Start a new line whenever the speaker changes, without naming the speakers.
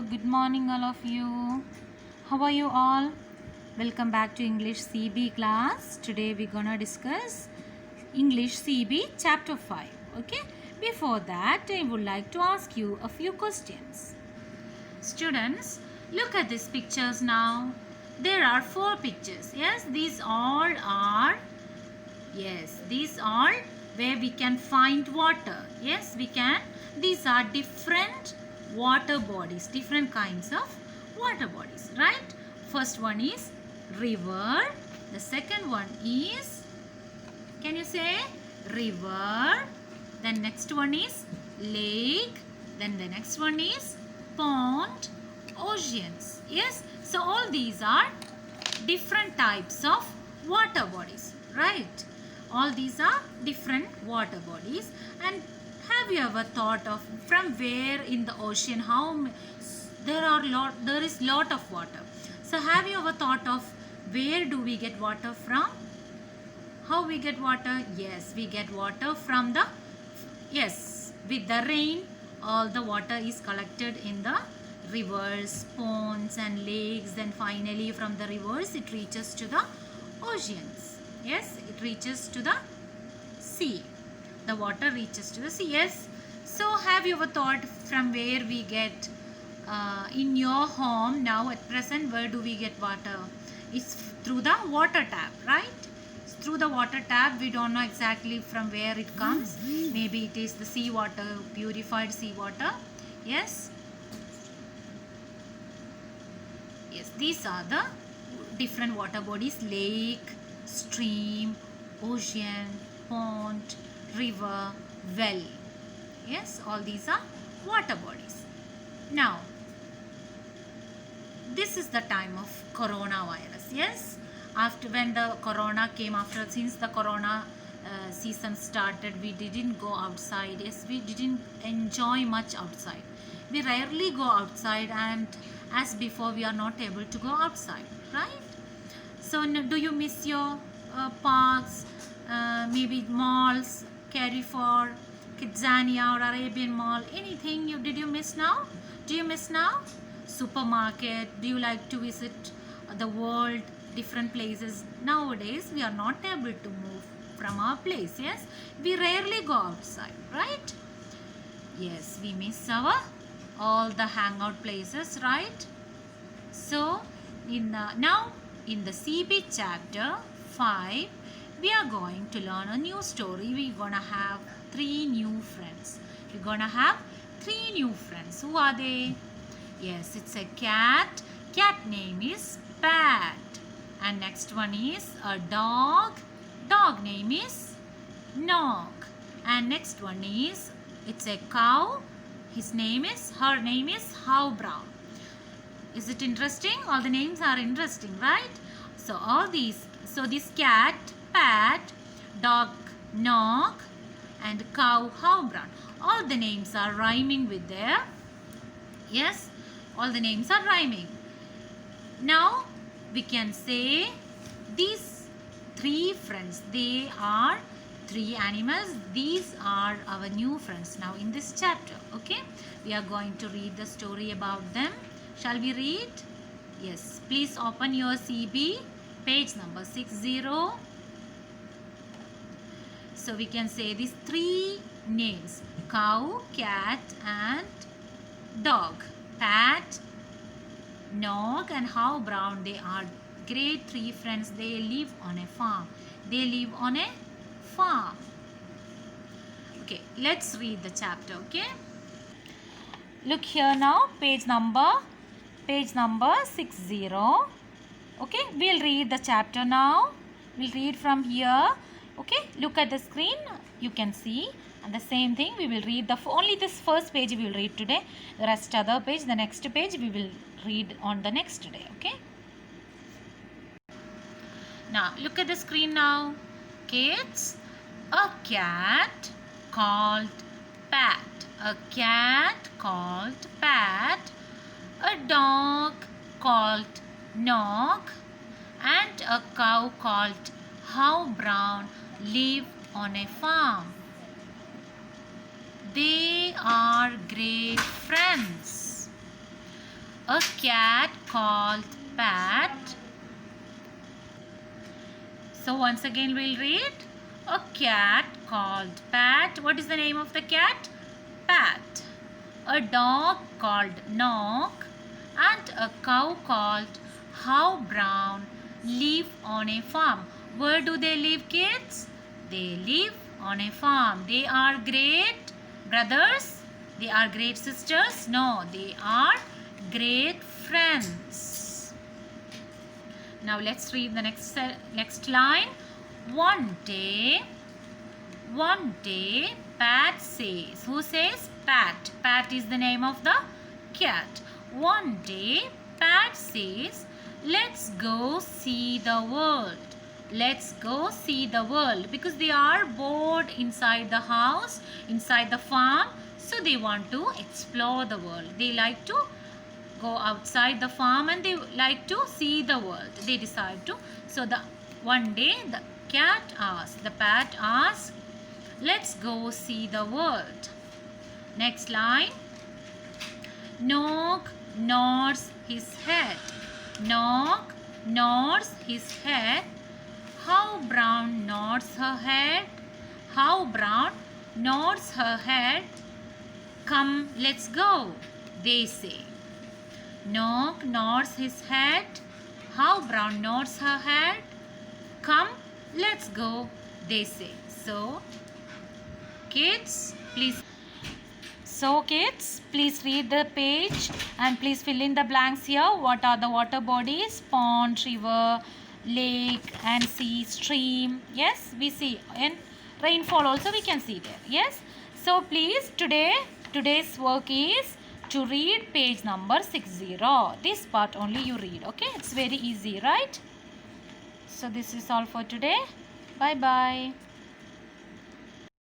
good morning, all of you. How are you all? Welcome back to English CB class. Today we're gonna discuss English CB chapter 5. Okay, before that, I would like to ask you a few questions. Students, look at these pictures now. There are 4 pictures. Yes, these all are where we can find water. Yes, we can. These are different water bodies, different kinds of water bodies, right? First one is river. The second one is, can you say river? Then next one is lake. Then the next one is pond, oceans. Yes, so all these are different types of water bodies, right? All these are different water bodies. And have you ever thought of from where in the ocean there is lot of water? So have you ever thought of where do we get water from? How we get water? Yes, we get water from with the rain. All the water is collected in the rivers, ponds and lakes. Then finally from the rivers it reaches to the oceans. Yes, it reaches to the sea. The water reaches to the sea. Yes. So have you ever thought from where we get in your home now at present, where do we get water? It's through the water tap, right? It's through the water tap. We don't know exactly from where it comes. Maybe it is the sea water, purified sea water. Yes. Yes, these are the different water bodies: lake, stream, ocean, pond, river, well. Yes, all these are water bodies. Now, this is the time of coronavirus. Yes, after when the corona came, since the corona season started, we didn't go outside. Yes, we didn't enjoy much outside. We rarely go outside, and as before we are not able to go outside, right? So do you miss your parks, maybe malls, Carrefour, Kidzania or Arabian Mall, anything did you miss now? Do you miss now? Supermarket, do you like to visit the world, different places? Nowadays we are not able to move from our place. Yes, we rarely go outside, right? Yes, we miss all the hangout places, right? So now in the CB chapter 5, we are going to learn a new story. We're gonna have 3 new friends. We're gonna have 3 new friends. Who are they? Yes, it's a cat. Cat name is Pat. And next one is a dog. Dog name is Nog. And next one is, it's a cow. Her name is How Brown. Is it interesting? All the names are interesting, right? So this cat, Pat, dog, Nog, and cow, How Brown. All the names are rhyming with their, yes, all the names are rhyming. Now, we can say these 3 friends, they are 3 animals. These are our new friends now in this chapter. Okay, we are going to read the story about them. Shall we read? Yes, please open your CB, page number 60. So we can say these 3 names: cow, cat and dog. Pat, Nog and How Brown, they are great 3 friends. They live on a farm. Okay, let's read the chapter. Okay, look here now, page number 60. Okay, we'll read the chapter now. We'll read from here. Okay, look at the screen, you can see. And the same thing, we will read only this first page we will read today. The rest other page, the next page we will read on the next day. Okay, now look at the screen now. Kids, a cat called Pat. A cat called Pat, a dog called Nog, and a cow called How Brown live on a farm. They are great friends. A cat called Pat. So once again we'll read. A cat called Pat. What is the name of the cat? Pat. A dog called Knock and a cow called How Brown live on a farm. Where do they live, kids? They live on a farm. They are great brothers? They are great sisters? No, they are great friends. Now let's read the next line. One day, Pat says. Who says? Pat. Pat is the name of the cat. One day, Pat says, let's go see the world. Let's go see the world. Because they are bored inside the house, inside the farm. So they want to explore the world. They like to go outside the farm and they like to see the world. They decide to. So one day the Pat asked, let's go see the world. Next line. Knock nods his head. Knock nods his head. How Brown nods her head. How Brown nods her head. Come, let's go, they say. Knock nods his head. How Brown nods her head. Come, let's go, they say. So, kids, please read the page and please fill in the blanks here. What are the water bodies? Pond, river, lake and sea, stream. Yes, we see. And rainfall also we can see there. Yes. So, please today's work is to read page number 60. This part only you read. Okay. It's very easy, right? So, this is all for today. Bye-bye.